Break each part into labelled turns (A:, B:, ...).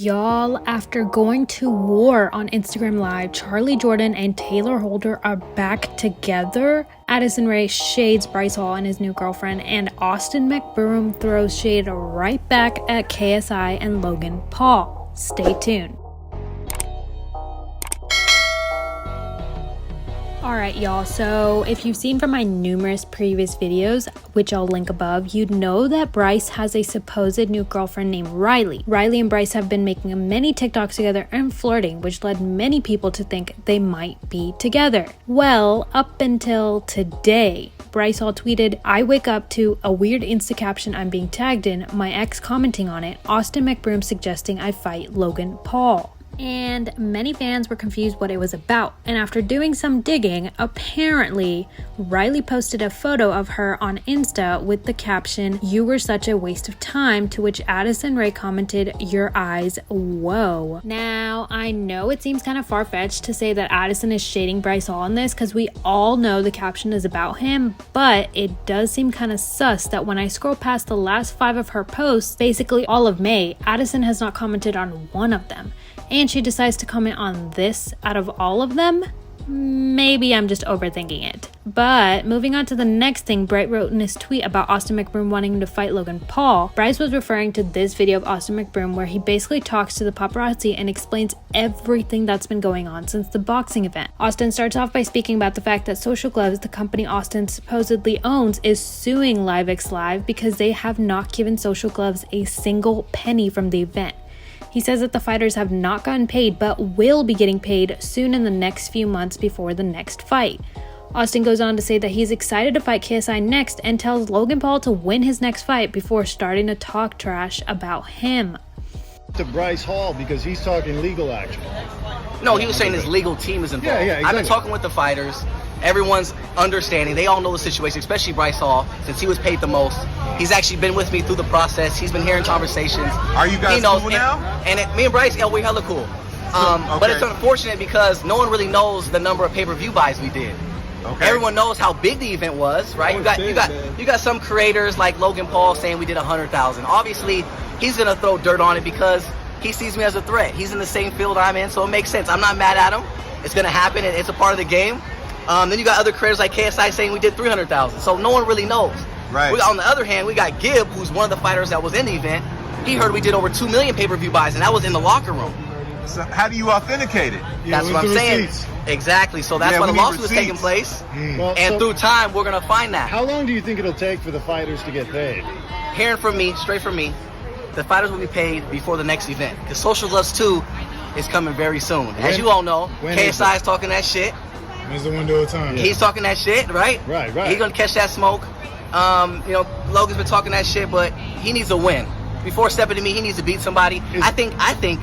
A: Y'all, after going to war on Instagram Live, Charly, Jordan, and Tayler Holder are back together. Addison Rae shades Bryce Hall and his new girlfriend, and Austin Mcbroom throws shade right back at KSI and Logan Paul. Stay tuned. Alright y'all, so if you've seen from my numerous previous videos, which I'll link above, you'd know that Bryce has a supposed new girlfriend named Riley. Riley and Bryce have been making many TikToks together and flirting, which led many people to think they might be together. Well, up until today, Bryce Hall tweeted, "I wake up to a weird Insta caption I'm being tagged in, my ex commenting on it, Austin Mcbroom suggesting I fight Logan Paul." And many fans were confused what it was about. And after doing some digging, apparently Riley posted a photo of her on Insta with the caption, "You were such a waste of time," to which Addison Rae commented, "Your eyes, whoa." Now, I know it seems kind of far-fetched to say that Addison is shading Bryce Hall on this because we all know the caption is about him, but it does seem kind of sus that when I scroll past the last 5 of her posts, basically all of May, Addison has not commented on one of them. And she decides to comment on this out of all of them? Maybe I'm just overthinking it. But moving on to the next thing Bryce wrote in his tweet about Austin Mcbroom wanting him to fight Logan Paul, Bryce was referring to this video of Austin Mcbroom where he basically talks to the paparazzi and explains everything that's been going on since the boxing event. Austin starts off by speaking about the fact that Social Gloves, the company Austin supposedly owns, is suing LiveXLive because they have not given Social Gloves a single penny from the event. He says that the fighters have not gotten paid but will be getting paid soon in the next few months before the next fight. Austin goes on to say that he's excited to fight KSI next and tells Logan Paul to win his next fight before starting to talk trash about him.
B: To Bryce Hall because he's talking legal action.
C: No, he was saying his legal team is involved.
B: Yeah, exactly.
C: I've been talking with the fighters. Everyone's understanding. They all know the situation, especially Bryce Hall, since he was paid the most. He's actually been with me through the process. He's been hearing conversations.
D: Are you guys cool now?
C: Me and Bryce, yeah, we're hella cool.
D: Okay.
C: But it's unfortunate because no one really knows the number of pay-per-view buys we did.
D: Okay.
C: Everyone knows how big the event was, right? You got some creators like Logan Paul saying we did 100,000. Obviously, he's gonna throw dirt on it because he sees me as a threat. He's in the same field I'm in, so it makes sense. I'm not mad at him. It's gonna happen, and it's a part of the game. Then you got other creators like KSI saying we did 300,000. So no one really knows.
D: Right.
C: On the other hand, we got Gibb, who's one of the fighters that was in the event. He heard we did over 2 million pay-per-view buys, and that was in the locker room.
D: So how do you authenticate it?
C: That's what I'm saying. Exactly. So that's why the lawsuit is taking place.
B: Well,
C: and through time, we're gonna find that.
B: How long do you think it'll take for the fighters to get paid?
C: Hearing from me, straight from me, the fighters will be paid before the next event. Because Social Gloves 2 is coming very soon. As you all know, KSI is talking that shit.
E: When's the window of time?
C: He's talking that shit, right?
B: Right.
C: He's gonna catch that smoke. Logan's been talking that shit, but he needs a win. Before stepping to me, he needs to beat somebody. I think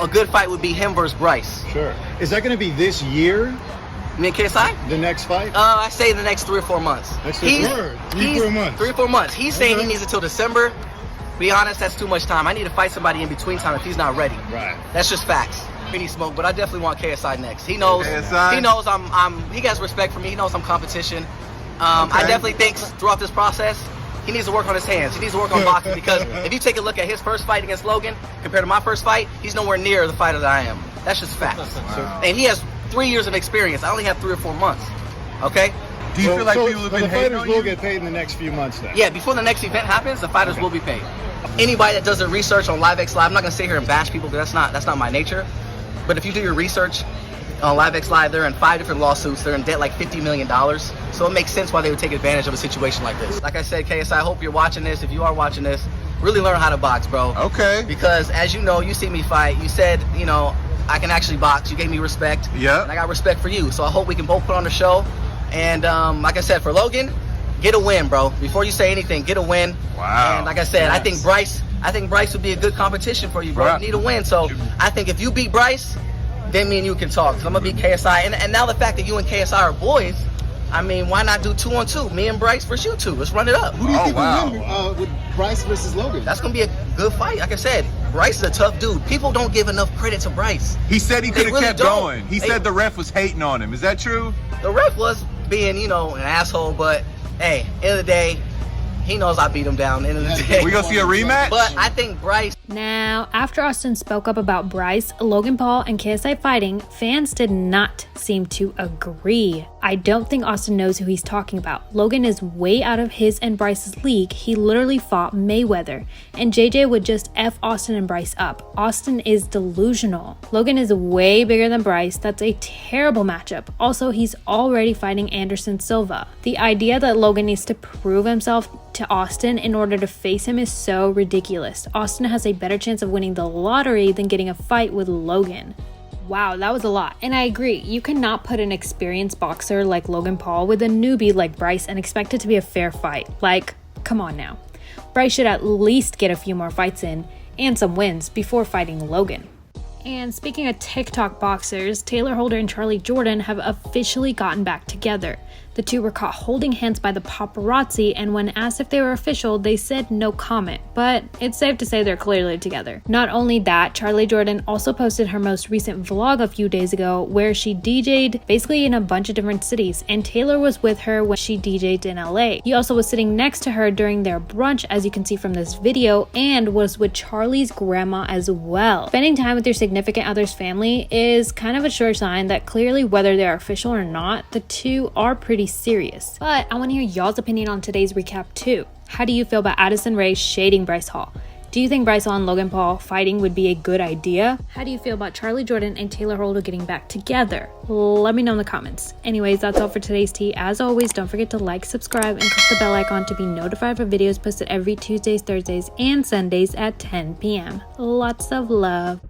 C: a good fight would be him versus Bryce.
B: Sure. Is that going to be this year?
C: Me and KSI?
B: The next fight?
C: I say the next 3 or 4 months.
B: Next
E: 3 or 4 months.
C: 3 or 4 months. He's saying he needs it till December. To be honest, that's too much time. I need to fight somebody in between time if he's not ready.
B: Right.
C: That's just facts. Any smoke, but I definitely want KSI next. He knows.
D: KSI?
C: He knows he has respect for me. He knows I'm competition. I definitely think throughout this process, he needs to work on his hands. He needs to work on boxing because if you take a look at his first fight against Logan compared to my first fight, he's nowhere near the fighter that I am. That's just facts.
D: Wow.
C: And he has 3 years of experience. I only have 3 or 4 months. Okay.
D: Do you feel like people have been
B: the
D: hating
B: fighters
D: on
B: will
D: you?
B: get paid in the next few months then?
C: Yeah, before the next event happens, the fighters will be paid. Anybody that does their research on LiveXLive, I'm not gonna sit here and bash people because that's not my nature. But if you do your research on LiveXLive, they're in 5 different lawsuits. They're in debt like $50 million. So it makes sense why they would take advantage of a situation like this. Like I said, KSI, I hope you're watching this. If you are watching this, really learn how to box, bro.
D: Okay.
C: Because as you know, you see me fight. You said, I can actually box. You gave me respect.
D: Yeah.
C: And I got respect for you. So I hope we can both put on the show. And like I said, for Logan, get a win, bro. Before you say anything, get a win.
D: Wow.
C: And like I said, I think Bryce would be a good competition for you, bro.
D: Right.
C: You need a win. So I think if you beat Bryce, then me and you can talk. So I'm gonna beat KSI. And now the fact that you and KSI are boys, I mean, why not do 2-on-2? Me and Bryce versus you two. Let's run it up.
E: Who do you think
D: wow.
E: will win with Bryce versus Logan?
C: That's gonna be a good fight. Like I said, Bryce is a tough dude. People don't give enough credit to Bryce.
D: He said he could have
C: really
D: kept
C: don't.
D: going. He said the ref was hating on him. Is that true?
C: The ref was being, an asshole, but hey, end of the day, He knows I beat him down at the end of the day.
D: We gonna see a rematch?
C: But I think Bryce.
A: Now, after Austin spoke up about Bryce, Logan Paul, and KSI fighting, fans did not seem to agree. I don't think Austin knows who he's talking about. Logan is way out of his and Bryce's league. He literally fought Mayweather, and JJ would just F Austin and Bryce up. Austin is delusional. Logan is way bigger than Bryce. That's a terrible matchup. Also, he's already fighting Anderson Silva. The idea that Logan needs to prove himself to Austin in order to face him is so ridiculous. Austin has a better chance of winning the lottery than getting a fight with Logan. Wow, that was a lot. And I agree, you cannot put an experienced boxer like Logan Paul with a newbie like Bryce and expect it to be a fair fight. Like, come on now. Bryce should at least get a few more fights in and some wins before fighting Logan. And speaking of TikTok boxers, Tayler Holder and Charly Jordan have officially gotten back together. The two were caught holding hands by the paparazzi, and when asked if they were official, they said no comment, but it's safe to say they're clearly together. Not only that, Charly Jordan also posted her most recent vlog a few days ago where she DJ'd basically in a bunch of different cities, and Tayler was with her when she DJ'd in LA. He also was sitting next to her during their brunch, as you can see from this video, and was with Charly's grandma as well. Spending time with your significant other's family is kind of a sure sign that clearly, whether they're official or not, the two are pretty serious. But I want to hear y'all's opinion on today's recap too. How do you feel about Addison Rae shading Bryce Hall? Do you think Bryce Hall and Logan Paul fighting would be a good idea? How do you feel about Charly Jordan and Tayler Holder getting back together? Let me know in the comments. Anyways, that's all for today's tea. As always, don't forget to like, subscribe, and click the bell icon to be notified for videos posted every Tuesdays, Thursdays, and Sundays at 10 p.m. Lots of love.